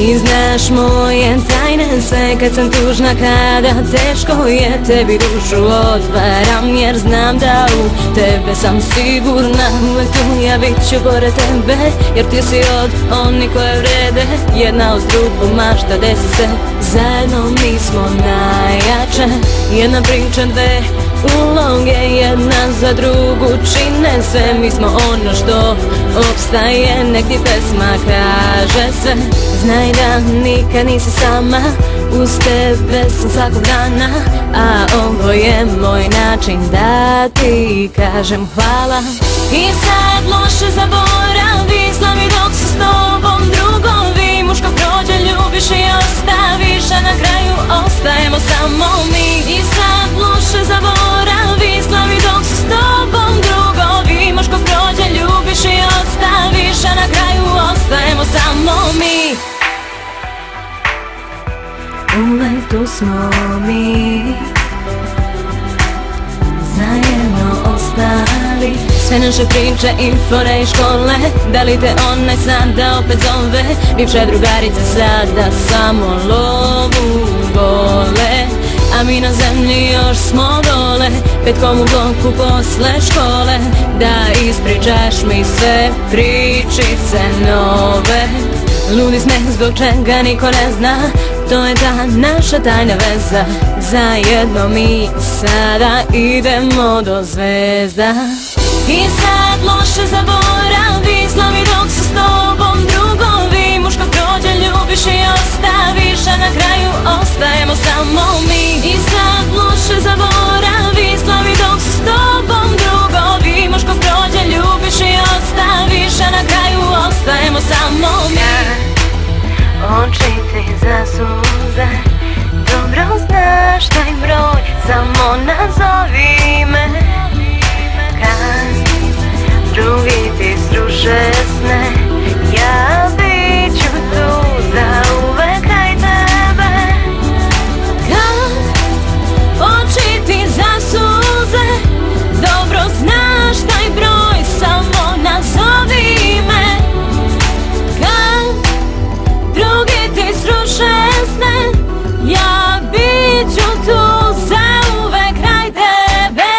Ti znaš moje tajne sve kad sam tužna, kada teško je, tebi dušu otvaram jer znam da u tebe sam sigurna. Uvek tu ja bit ću pored tebe jer ti si od onih koje vrede. Jedna uz drugu mašta desi se, zajedno mi smo najjače. Jedna priča, dve uloge, jedna za drugu čine sve. Mi smo ono što opstaje, nek ti pesma kaže sve. Znaj da nikad nisi sama, uz tebe sam svakog dana, a ovo je moj način da ti kažem hvala. I sad loše zaboravi, slavi dok se s tobom drugovi. Muško prođe, ljubiš i ostaviš, a na kraju ostajemo samo mi. I sad loše zaboravi, slavi dok se s tobom drugovi. Muško prođe, ljubiš i ostaviš, a na kraju ostajemo samo mi. Uvek tu smo mi, zajedno ostali. Sve naše priče i fore i škole, da li te onaj sada opet zove? Bivše drugarice sada samo lovu vole, a mi na zemlji još smo dole, petkom u bloku posle škole. Da ispričaš mi sve pričice nove. Ludi smeh zbog čega niko ne zna, to je ta naša tajna veza. Zajedno mi sada idemo do zvezda. I sad loše zaboravi, slavi dok se s tobom drugovi. Muško prođe, ljubiš i ostaviš, a na kraju ostajemo samo mi. I sad loše zaboravi, slavi dok se s tobom drugovi. Muško prođe, ljubiš i ostaviš, a na kraju ostajemo samo mi. Oči ti zasuze, dobro znaš taj broj, samo nazovi me. Kad drugi ti sruše sne, ja bit ću tu zauvek kraj tebe. Kad oči ti zasuze, dobro znaš taj broj, samo nazovi me. Kad drugi ti sruše sne, ja bit ću tu zauvek kraj tebe.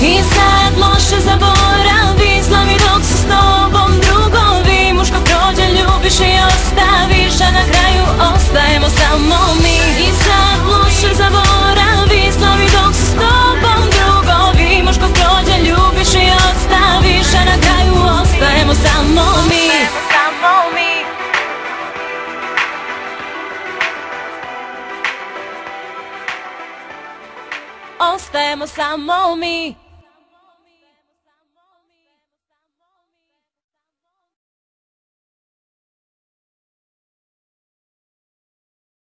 I sad loše zaboravi, slavi dok se s tobom drugovi. Muško prođe, ljubiš i ostaviš, a na kraju ostajemo samo mi. I sad loše zaboravi, slavi dok se s tobom drugovi. Muško prođe, ljubiš i ostaviš, a na kraju ostajemo samo mi. Ostajemo samo mi.